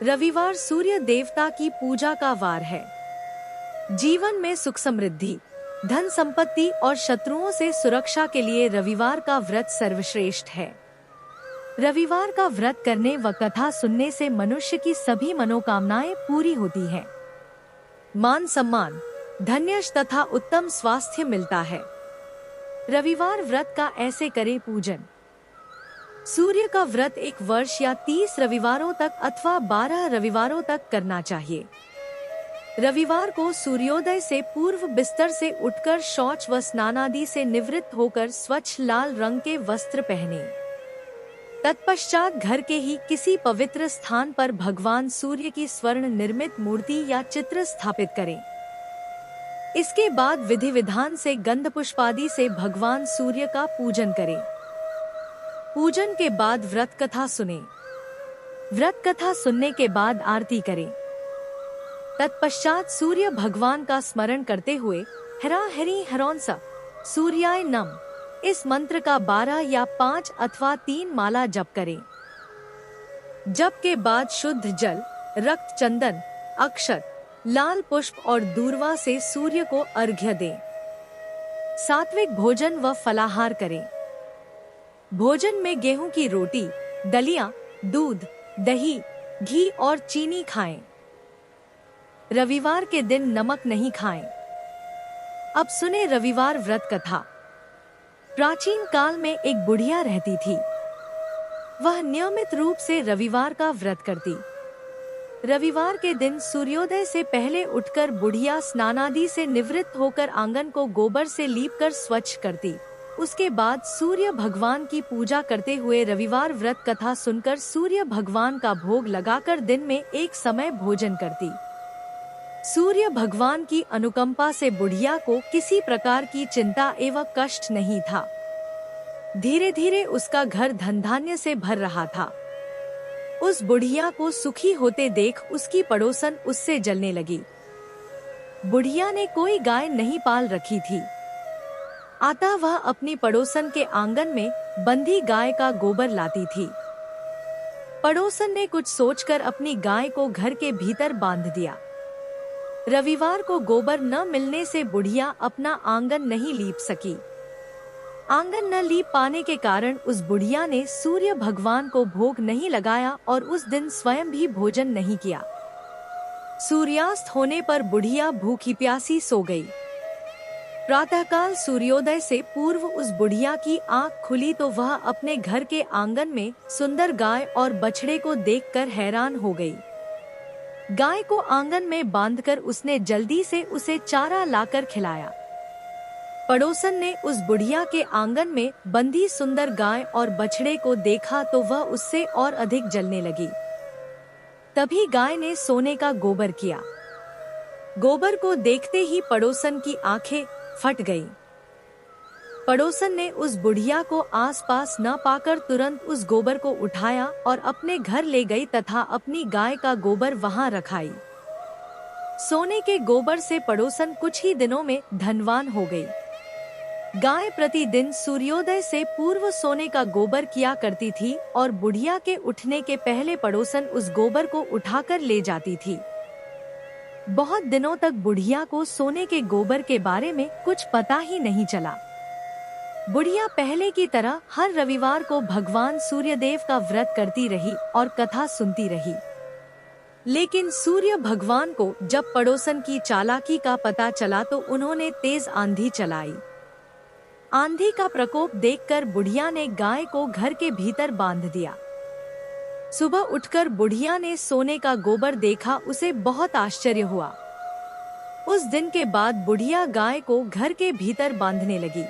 रविवार सूर्य देवता की पूजा का वार है। जीवन में सुख समृद्धि, धन संपत्ति और शत्रुओं से सुरक्षा के लिए रविवार का व्रत सर्वश्रेष्ठ है। रविवार का व्रत करने व कथा सुनने से मनुष्य की सभी मनोकामनाएं पूरी होती हैं। मान सम्मान, धन्यश तथा उत्तम स्वास्थ्य मिलता है। रविवार व्रत का ऐसे करे पूजन। सूर्य का व्रत 1 वर्ष या 30 रविवारों तक अथवा 12 रविवारों तक करना चाहिए। रविवार को सूर्योदय से पूर्व बिस्तर से उठकर शौच व स्नानादि से निवृत्त होकर स्वच्छ लाल रंग के वस्त्र पहने। तत्पश्चात घर के ही किसी पवित्र स्थान पर भगवान सूर्य की स्वर्ण निर्मित मूर्ति या चित्र स्थापित करें। इसके बाद विधि विधान से गंध पुष्पादि से भगवान सूर्य का पूजन करें। पूजन के बाद व्रत कथा सुने। व्रत कथा सुनने के बाद आरती करें। तत्पश्चात सूर्य भगवान का स्मरण करते हुए हरा हरि हरौंसा सूर्याय नम इस मंत्र का 12 या 5 अथवा 3 माला जप करें। जप के बाद शुद्ध जल, रक्त चंदन, अक्षत, लाल पुष्प और दूर्वा से सूर्य को अर्घ्य दें। सात्विक भोजन व फलाहार करें। भोजन में गेहूं की रोटी, दलिया, दूध, दही, घी और चीनी खाएं। रविवार के दिन नमक नहीं खाएं। अब सुने रविवार व्रत कथा। प्राचीन काल में एक बुढ़िया रहती थी। वह नियमित रूप से रविवार का व्रत करती। रविवार के दिन सूर्योदय से पहले उठकर बुढ़िया स्नानादि से निवृत्त होकर आंगन को गोबर से लीपकर स्वच्छ करती। उसके बाद सूर्य भगवान की पूजा करते हुए रविवार व्रत कथा सुनकर सूर्य भगवान का भोग लगाकर दिन में एक समय भोजन करती। सूर्य भगवान की अनुकंपा से बुढ़िया को किसी प्रकार की चिंता एवं कष्ट नहीं था। धीरे धीरे उसका घर धन धान्य से भर रहा था। उस बुढ़िया को सुखी होते देख उसकी पड़ोसन उससे जलने लगी। बुढ़िया ने कोई गाय नहीं पाल रखी थी, अतः वह अपनी पड़ोसन के आंगन में बंधी गाय का गोबर लाती थी। पड़ोसन ने कुछ सोचकर अपनी गाय को घर के भीतर बांध दिया। रविवार को गोबर न मिलने से बुढ़िया अपना आंगन नहीं लीप सकी। आंगन न लीप पाने के कारण उस बुढ़िया ने सूर्य भगवान को भोग नहीं लगाया और उस दिन स्वयं भी भोजन नहीं किया। सूर्यास्त होने पर बुढ़िया भूखी प्यासी सो गई। प्रातःकाल सूर्योदय से पूर्व उस बुढ़िया की आंख खुली तो वह अपने घर के आंगन में सुंदर गाय और बछड़े को देखकर हैरान हो गई। गाय को आंगन में बांधकर उसने जल्दी से उसे चारा लाकर खिलाया। पड़ोसन ने उस बुढ़िया के आंगन में बंधी सुंदर गाय और बछड़े को देखा तो वह उससे और अधिक जलने लगी। तभी गाय ने सोने का गोबर किया। गोबर को देखते ही पड़ोसन की आंखें फट गईं। पड़ोसन ने उस बुढ़िया को आसपास न पाकर तुरंत उस गोबर को उठाया और अपने घर ले गई तथा अपनी गाय का गोबर वहां रखाई। सोने के गोबर से पड़ोसन कुछ ही दिनों में धनवान हो गई। गाय प्रतिदिन सूर्योदय से पूर्व सोने का गोबर किया करती थी और बुढ़िया के उठने के पहले पड़ोसन उस गोबर को उठाकर ले जाती थी। बहुत दिनों तक बुढ़िया को सोने के गोबर के बारे में कुछ पता ही नहीं चला। बुढ़िया पहले की तरह हर रविवार को भगवान सूर्यदेव का व्रत करती रही और कथा सुनती रही। लेकिन सूर्य भगवान को जब पड़ोसन की चालाकी का पता चला तो उन्होंने तेज आंधी चलाई। आंधी का प्रकोप देखकर बुढ़िया ने गाय को घर के भीतर बांध दिया। सुबह उठकर बुढ़िया ने सोने का गोबर देखा, उसे बहुत आश्चर्य हुआ। उस दिन के बाद बुढ़िया गाय को घर के भीतर बांधने लगी।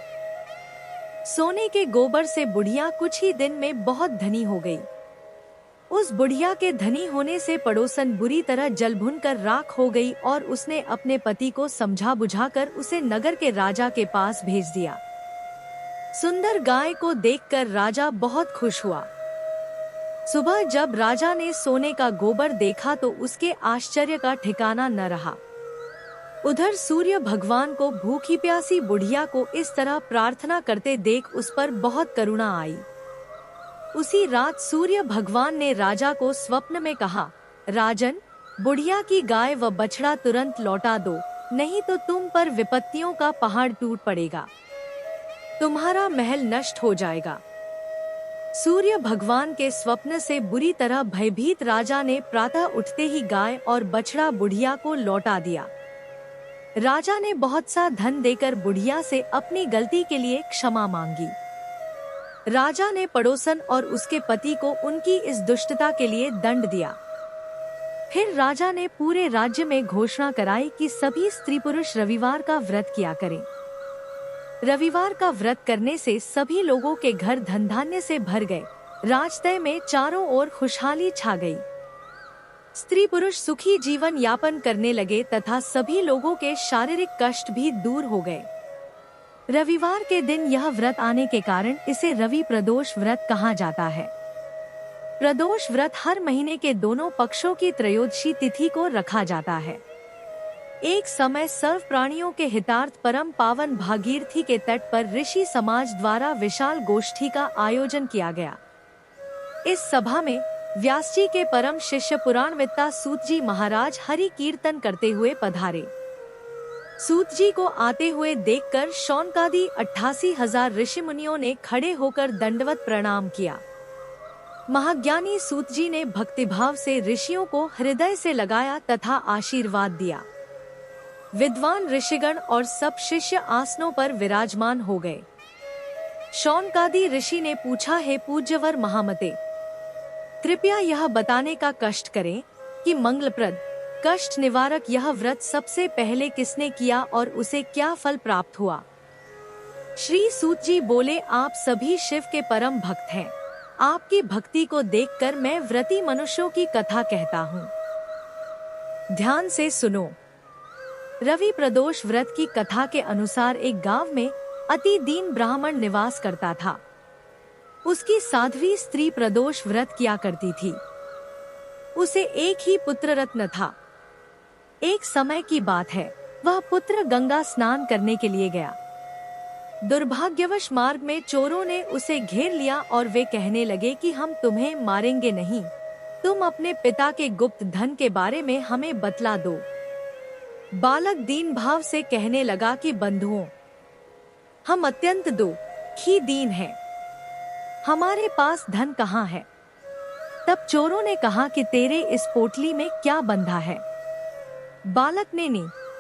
सोने के गोबर से बुढ़िया कुछ ही दिन में बहुत धनी हो गई। उस बुढ़िया के धनी होने से पड़ोसन बुरी तरह जल भुन कर राख हो गई और उसने अपने पति को समझा बुझाकर उसे नगर के राजा के पास भेज दिया। सुंदर गाय को देखकर राजा बहुत खुश हुआ। सुबह जब राजा ने सोने का गोबर देखा तो उसके आश्चर्य का ठिकाना न रहा। उधर सूर्य भगवान को भूखी प्यासी बुढ़िया को इस तरह प्रार्थना करते देख उस पर बहुत करुणा आई। उसी रात सूर्य भगवान ने राजा को स्वप्न में कहा, राजन, बुढ़िया की गाय व बछड़ा तुरंत लौटा दो, नहीं तो तुम पर विपत्तियों का पहाड़ टूट पड़ेगा, तुम्हारा महल नष्ट हो जाएगा। सूर्य भगवान के स्वप्न से बुरी तरह भयभीत राजा ने प्रातः उठते ही गाय और बछड़ा बुढ़िया को लौटा दिया। राजा ने बहुत सा धन देकर बुढ़िया से अपनी गलती के लिए क्षमा मांगी। राजा ने पड़ोसन और उसके पति को उनकी इस दुष्टता के लिए दंड दिया। फिर राजा ने पूरे राज्य में घोषणा कराई कि सभी स्त्री पुरुष रविवार का व्रत किया करें। रविवार का व्रत करने से सभी लोगों के घर धन धान्य से भर गए। राजतय में चारों ओर खुशहाली छा गई। स्त्री पुरुष सुखी जीवन यापन करने लगे तथा सभी लोगों के शारीरिक कष्ट भी दूर हो गए। रविवार के दिन यह व्रत आने के कारण इसे रवि प्रदोष व्रत कहा जाता है। प्रदोष व्रत हर महीने के दोनों पक्षों की त्रयोदशी तिथि को रखा जाता है। एक समय सर्व प्राणियों के हितार्थ परम पावन भागीरथी के तट पर ऋषि समाज द्वारा विशाल गोष्ठी का आयोजन किया गया। इस सभा में व्यास जी के परम शिष्य पुराणविद्ता सूत जी महाराज हरि कीर्तन करते हुए पधारे। सूत जी को आते हुए देखकर शौनकादि 88,000 ऋषि मुनियों ने खड़े होकर दंडवत प्रणाम किया। महाज्ञानी सूत जी ने भक्तिभाव से ऋषियों को हृदय से लगाया तथा आशीर्वाद दिया। विद्वान ऋषिगण और सब शिष्य आसनों पर विराजमान हो गए। शौनकादि ऋषि ने पूछा, हे पूज्यवर महामते, कृपया यह बताने का कष्ट करें कि मंगलप्रद कष्ट निवारक यह व्रत सबसे पहले किसने किया और उसे क्या फल प्राप्त हुआ। श्री सूत जी बोले, आप सभी शिव के परम भक्त हैं। आपकी भक्ति को देखकर मैं व्रती मनुष्यों की कथा कहता हूँ। ध्यान से सुनो। रवि प्रदोष व्रत की कथा के अनुसार एक गांव में अति दीन ब्राह्मण निवास करता था। उसकी साध्वी स्त्री प्रदोष व्रत किया करती थी। उसे एक ही पुत्र रत्न था। एक समय की बात है, वह पुत्र गंगा स्नान करने के लिए गया। दुर्भाग्यवश मार्ग में चोरों ने उसे घेर लिया और वे कहने लगे कि हम तुम्हें मारेंगे नहीं, तुम अपने पिता के गुप्त धन के बारे में हमें बतला दो। बालक दीन भाव से कहने लगा कि बंधुओं, हम अत्यंत दुखी दीन हैं, हमारे पास धन कहाँ है। तब चोरों ने कहा कि तेरे इस पोटली में क्या बंधा है। बालक ने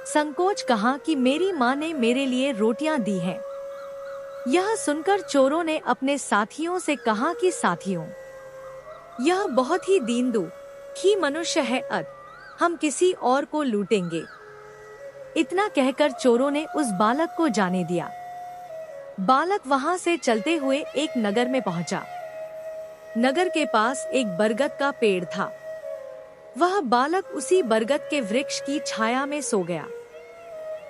संकोच कहा कि मेरी माँ ने मेरे लिए रोटियां दी हैं। यह सुनकर चोरों ने अपने साथियों से कहा कि साथियों, यह बहुत ही दीन दुखी मनुष्य है, हम किसी और को लूटेंगे। इतना कहकर चोरों ने उस बालक को जाने दिया। बालक वहां से चलते हुए एक नगर में पहुंचा। नगर के पास एक बरगद का पेड़ था। वह बालक उसी बरगद के वृक्ष की छाया में सो गया।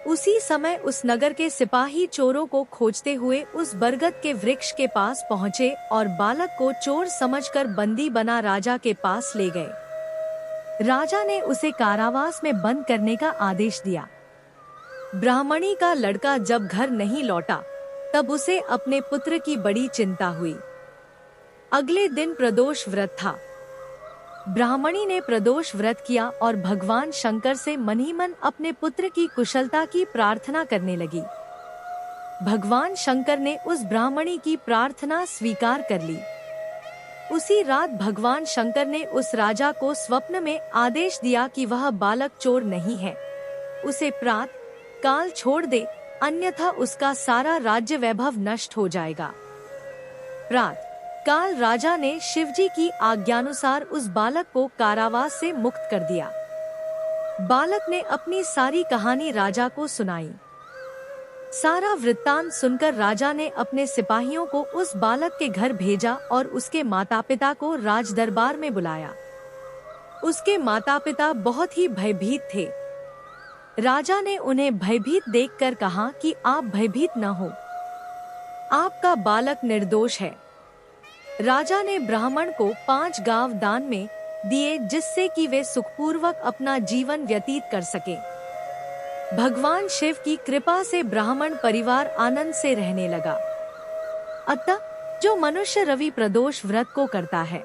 उसी समय उस नगर के सिपाही चोरों को खोजते हुए उस बरगद के वृक्ष के पास पहुंचे और बालक को चोर समझकर बंदी बना राजा के पास ले गए। राजा ने उसे कारावास में बंद करने का आदेश दिया। ब्राह्मणी का लड़का जब घर नहीं लौटा तब उसे अपने पुत्र की बड़ी चिंता हुई। अगले दिन प्रदोष व्रत था। ब्राह्मणी ने प्रदोष व्रत किया और भगवान शंकर से मन ही मन अपने पुत्र की कुशलता की प्रार्थना करने लगी। भगवान शंकर ने उस ब्राह्मणी की प्रार्थना स्वीकार कर ली। उसी रात भगवान शंकर ने उस राजा को स्वप्न में आदेश दिया कि वह बालक चोर नहीं है, उसे प्रात काल छोड़ दे, अन्यथा उसका सारा राज्य वैभव नष्ट हो जाएगा। प्रात काल राजा ने शिवजी की आज्ञानुसार उस बालक को कारावास से मुक्त कर दिया। बालक ने अपनी सारी कहानी राजा को सुनाई। सारा वृत्तांत सुनकर राजा ने अपने सिपाहियों को उस बालक के घर भेजा और उसके माता पिता को राज दरबार में बुलाया। उसके माता पिता बहुत ही भयभीत थे। राजा ने उन्हें भयभीत देखकर कहा कि आप भयभीत न हो, आपका बालक निर्दोष है। राजा ने ब्राह्मण को 5 गांव दान में दिए जिससे कि वे सुखपूर्वक अपना जीवन व्यतीत कर सके। भगवान शिव की कृपा से ब्राह्मण परिवार आनंद से रहने लगा। अतः जो मनुष्य रवि प्रदोष व्रत को करता है